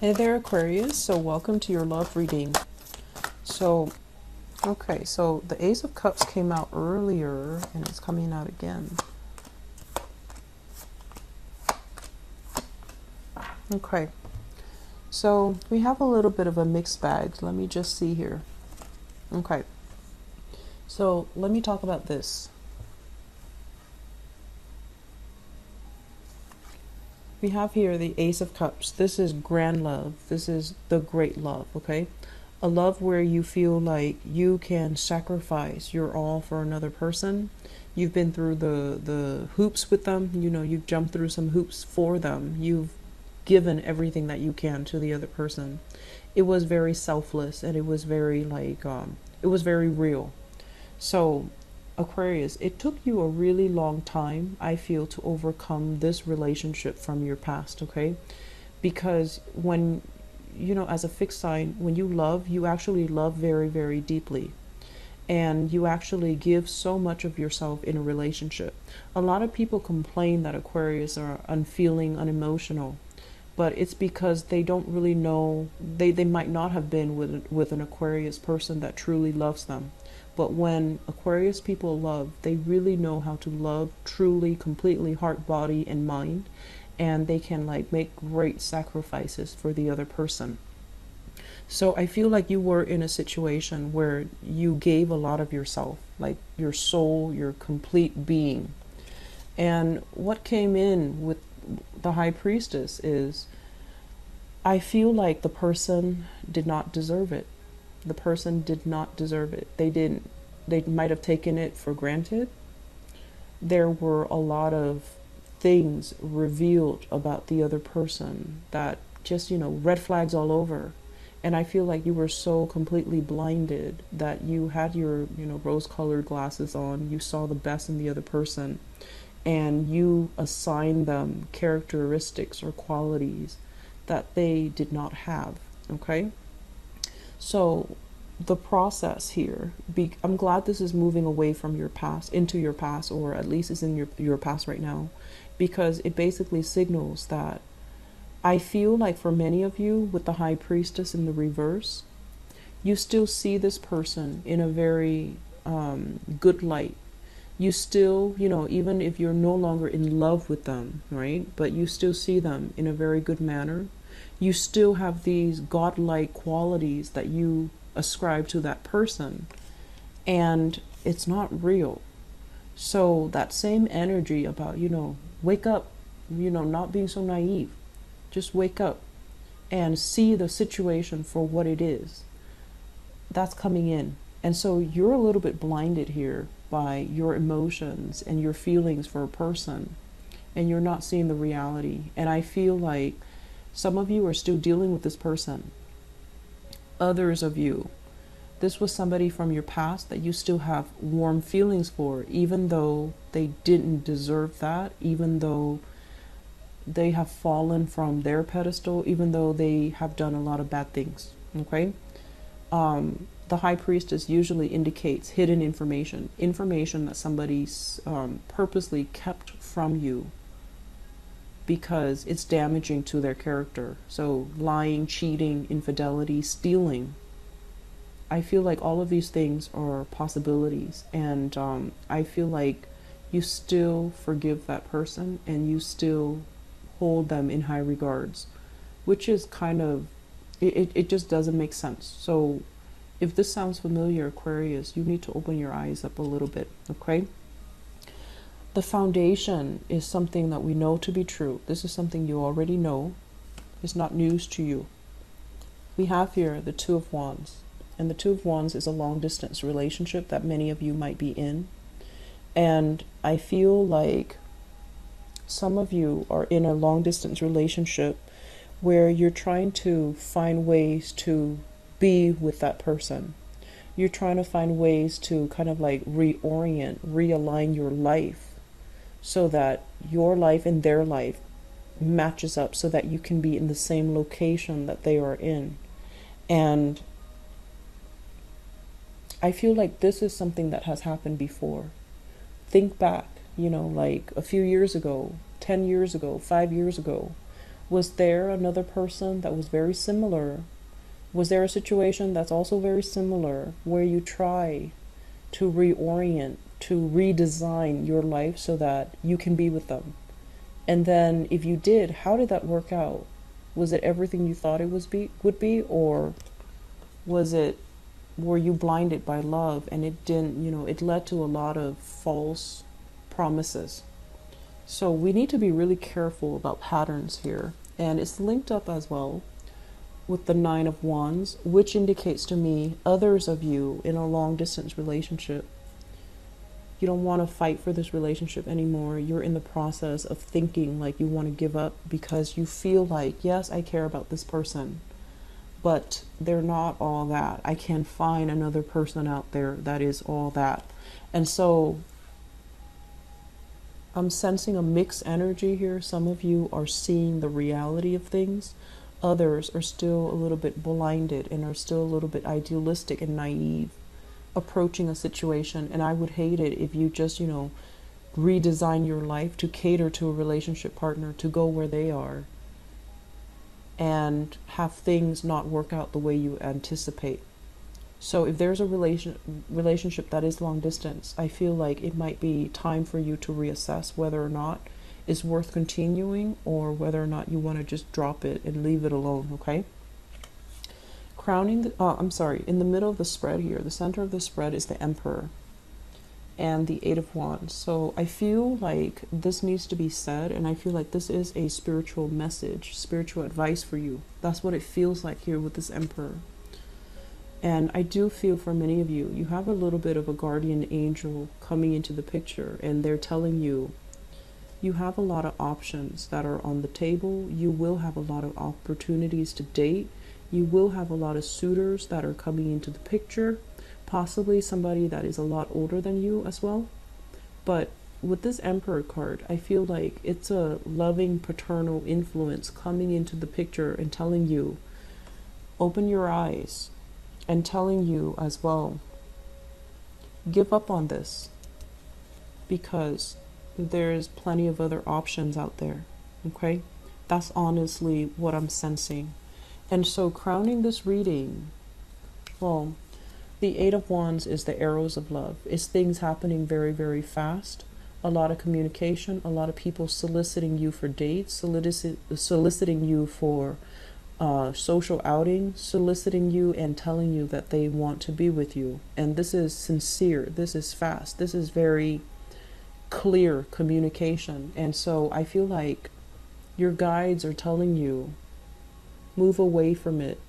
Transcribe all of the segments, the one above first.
Hey there, Aquarius. So, welcome to your love reading. So, okay, so the Ace of Cups came out earlier and it's coming out again. Okay, so we have a little bit of a mixed bag. Let me just see here. Okay, so let me talk about this. We have here the Ace of Cups. This is grand love. This is the great love, okay? A love where you feel like you can sacrifice your all for another person. You've been through the hoops with them. You know, you've jumped through some hoops for them. You've given everything that you can to the other person. It was very selfless and it was very it was very real. So, Aquarius, it took you a really long time, I feel, to overcome this relationship from your past, okay? Because when, as a fixed sign, when you love, you actually love very, very deeply. And you actually give so much of yourself in a relationship. A lot of people complain that Aquarius are unfeeling, unemotional, but it's because they don't really know, they might not have been with an Aquarius person that truly loves them. But when Aquarius people love, they really know how to love truly, completely, heart, body, and mind. And they can like make great sacrifices for the other person. So I feel like you were in a situation where you gave a lot of yourself, like your soul, your complete being. And what came in with the High Priestess is I feel like the person did not deserve it. The person did not deserve it. They didn't. They might have taken it for granted. There were a lot of things revealed about the other person that just, red flags all over. And I feel like you were so completely blinded that you had your, rose-colored glasses on. You saw the best in the other person and you assigned them characteristics or qualities that they did not have. Okay? So the process here, I'm glad this is moving away from your past into your past, or at least is in your past right now, because it basically signals that I feel like for many of you with the High Priestess in the reverse, you still see this person in a very good light. You still, even if you're no longer in love with them, right? But you still see them in a very good manner. You still have these godlike qualities that you ascribe to that person, and it's not real. So that same energy about, wake up, not being so naive. Just wake up and see the situation for what it is. That's coming in. And so you're a little bit blinded here by your emotions and your feelings for a person, and you're not seeing the reality. And I feel like some of you are still dealing with this person. Others of you, this was somebody from your past that you still have warm feelings for, even though they didn't deserve that, even though they have fallen from their pedestal, even though they have done a lot of bad things. Okay? The High Priestess usually indicates hidden information that somebody's purposely kept from you because it's damaging to their character. So lying, cheating, infidelity, stealing. I feel like all of these things are possibilities, and I feel like you still forgive that person and you still hold them in high regards, which is kind of, it just doesn't make sense. So if this sounds familiar, Aquarius, you need to open your eyes up a little bit, okay? The foundation is something that we know to be true. This is something you already know. It's not news to you. We have here the Two of Wands. And the Two of Wands is a long distance relationship that many of you might be in. And I feel like some of you are in a long distance relationship where you're trying to find ways to be with that person. You're trying to find ways to kind of like reorient, realign your life so that your life and their life matches up so that you can be in the same location that they are in. And I feel like this is something that has happened before. Think back, like a few years ago, 10 years ago, 5 years ago, Was there another person that was very similar? Was there a situation that's also very similar where you try to reorient, to redesign your life so that you can be with them? And then if you did, how did that work out? Was it everything you thought it would be, or was it, were you blinded by love and it didn't, it led to a lot of false promises? So we need to be really careful about patterns here. And it's linked up as well with the Nine of Wands, which indicates to me others of you in a long distance relationship. You don't want to fight for this relationship anymore. You're in the process of thinking like you want to give up because you feel like, yes, I care about this person, but they're not all that. I can't find another person out there that is all that. And so I'm sensing a mixed energy here. Some of you are seeing the reality of things. Others are still a little bit blinded and are still a little bit idealistic and naive approaching a situation. And I would hate it if you just, redesign your life to cater to a relationship partner, to go where they are, and have things not work out the way you anticipate. So if there's a relationship that is long distance, I feel like it might be time for you to reassess whether or not it's worth continuing or whether or not you want to just drop it and leave it alone, okay? In the middle of the spread here, the center of the spread is the Emperor and the Eight of Wands. So I feel like this needs to be said, and I feel like this is a spiritual message, spiritual advice for you. That's what it feels like here with this Emperor. And I do feel for many of you, you have a little bit of a guardian angel coming into the picture, and they're telling you, you have a lot of options that are on the table. You will have a lot of opportunities to date. You will have a lot of suitors that are coming into the picture, possibly somebody that is a lot older than you as well. But with this Emperor card, I feel like it's a loving paternal influence coming into the picture and telling you, open your eyes, and telling you as well, give up on this because there's plenty of other options out there, okay? That's honestly what I'm sensing. And so crowning this reading, well, the Eight of Wands is the arrows of love. It's things happening very, very fast. A lot of communication, a lot of people soliciting you for dates, soliciting you for social outing, soliciting you and telling you that they want to be with you. And this is sincere. This is fast. This is very clear communication. And so I feel like your guides are telling you, move away from it,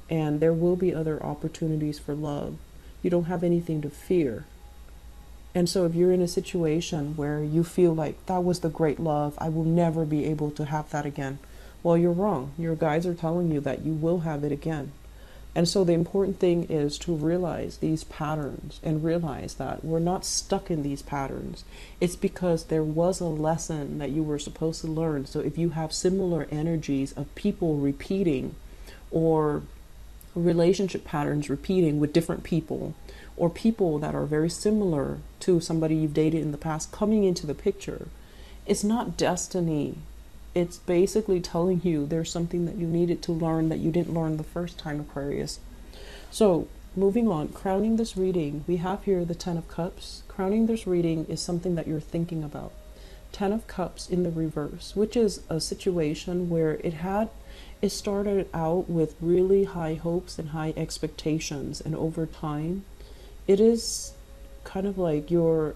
and there will be other opportunities for love. You don't have anything to fear. And so if you're in a situation where you feel like that was the great love, I will never be able to have that again, well, you're wrong. Your guides are telling you that you will have it again. And so the important thing is to realize these patterns and realize that we're not stuck in these patterns. It's because there was a lesson that you were supposed to learn. So if you have similar energies of people repeating, or relationship patterns repeating with different people, or people that are very similar to somebody you've dated in the past coming into the picture, it's not destiny. It's basically telling you there's something that you needed to learn that you didn't learn the first time, Aquarius. So moving on, crowning this reading, we have here the Ten of Cups. Crowning this reading is something that you're thinking about. Ten of Cups in the reverse, which is a situation where it started out with really high hopes and high expectations, and over time it is kind of like your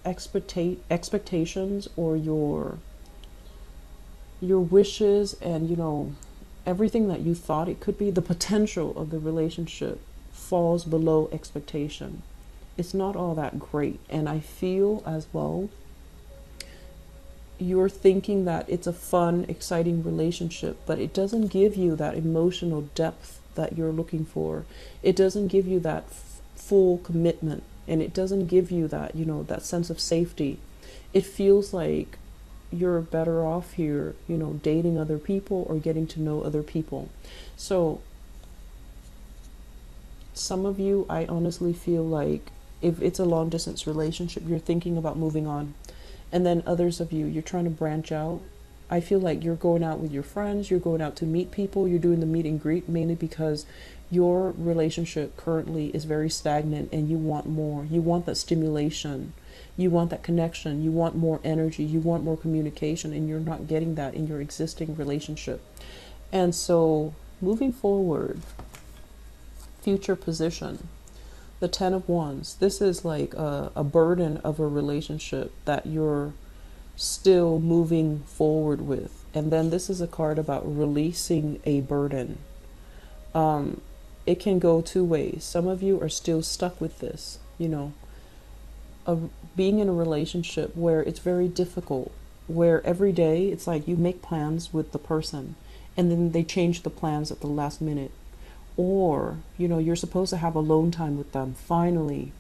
expectations or your wishes and everything that you thought it could be, the potential of the relationship falls below expectation. It's not all that great. And I feel as well you're thinking that it's a fun, exciting relationship, but it doesn't give you that emotional depth that you're looking for. It doesn't give you that full commitment, and it doesn't give you that that sense of safety. It feels like you're better off here, dating other people or getting to know other people. So some of you, I honestly feel like if it's a long distance relationship, you're thinking about moving on. And then others of you, you're trying to branch out I feel like you're going out with your friends, you're going out to meet people, you're doing the meet and greet mainly because your relationship currently is very stagnant and you want more. You want that stimulation, you want that connection, you want more energy, you want more communication, and you're not getting that in your existing relationship. And so moving forward, future position, the 10 of Wands, this is like a burden of a relationship that you're still moving forward with. And then this is a card about releasing a burden. It can go two ways. Some of you are still stuck with this, you know, being in a relationship where it's very difficult, where every day it's like you make plans with the person and then they change the plans at the last minute. Or, you know, you're supposed to have alone time with them finally,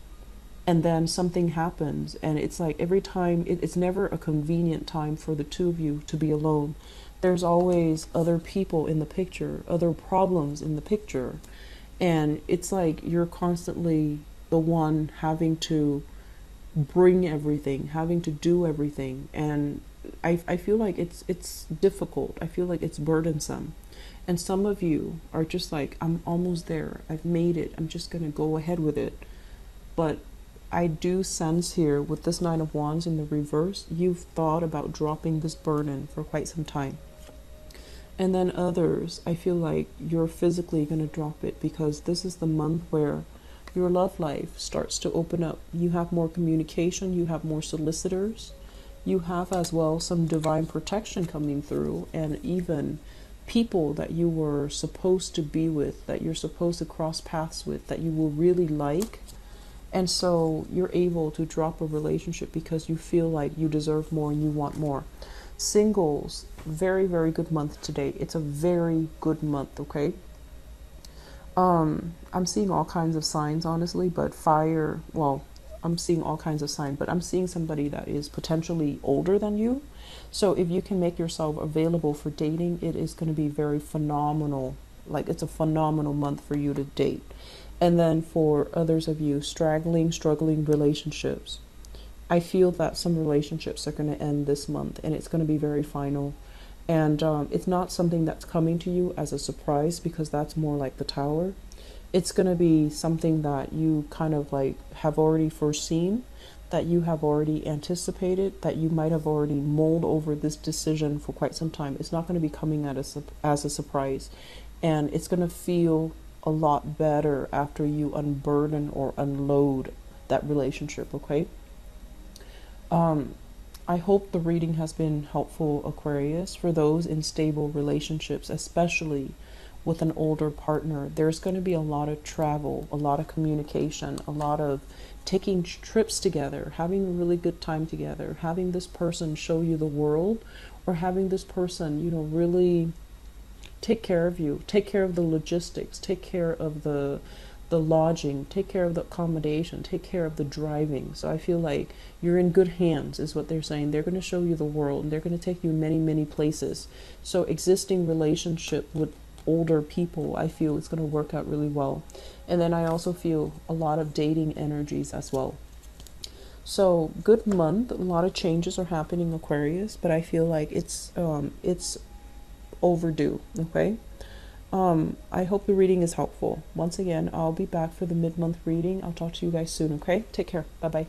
and then something happens and it's like every time it's never a convenient time for the two of you to be alone. There's always other people in the picture, other problems in the picture, and it's like you're constantly the one having to bring everything, having to do everything. And I feel like it's difficult. I feel like it's burdensome. And some of you are just like, I'm almost there, I've made it, I'm just gonna go ahead with it. But I do sense here with this Nine of Wands in the reverse, you've thought about dropping this burden for quite some time. And then others, I feel like you're physically going to drop it because this is the month where your love life starts to open up. You have more communication, you have more solicitors, you have as well some divine protection coming through, and even people that you were supposed to be with, that you're supposed to cross paths with, that you will really like. And so you're able to drop a relationship because you feel like you deserve more and you want more. Singles, very, very good month today. It's a very good month, okay? I'm seeing all kinds of signs, honestly, but fire, well, I'm seeing all kinds of signs, but I'm seeing somebody that is potentially older than you. So if you can make yourself available for dating, it is going to be very phenomenal. Like, it's a phenomenal month for you to date. And then for others of you struggling relationships, I feel that some relationships are going to end this month and it's going to be very final. And it's not something that's coming to you as a surprise because that's more like the Tower. It's going to be something that you kind of like have already foreseen, that you have already anticipated, that you might have already mulled over this decision for quite some time. It's not going to be coming at us as a surprise. And it's going to feel a lot better after you unburden or unload that relationship, okay? I hope the reading has been helpful, Aquarius. For those in stable relationships, especially with an older partner, there's going to be a lot of travel, a lot of communication, a lot of taking trips together, having a really good time together, having this person show you the world, or having this person, you know, really take care of you, take care of the logistics, take care of the lodging, take care of the accommodation, take care of the driving. So I feel like you're in good hands is what they're saying. They're going to show you the world and they're going to take you many, many places. So existing relationship with older people, I feel it's going to work out really well. And then I also feel a lot of dating energies as well. So good month. A lot of changes are happening, Aquarius, but I feel like it's overdue, okay? I hope the reading is helpful. Once again, I'll be back for the mid-month reading. I'll talk to you guys soon, okay? Take care. Bye-bye.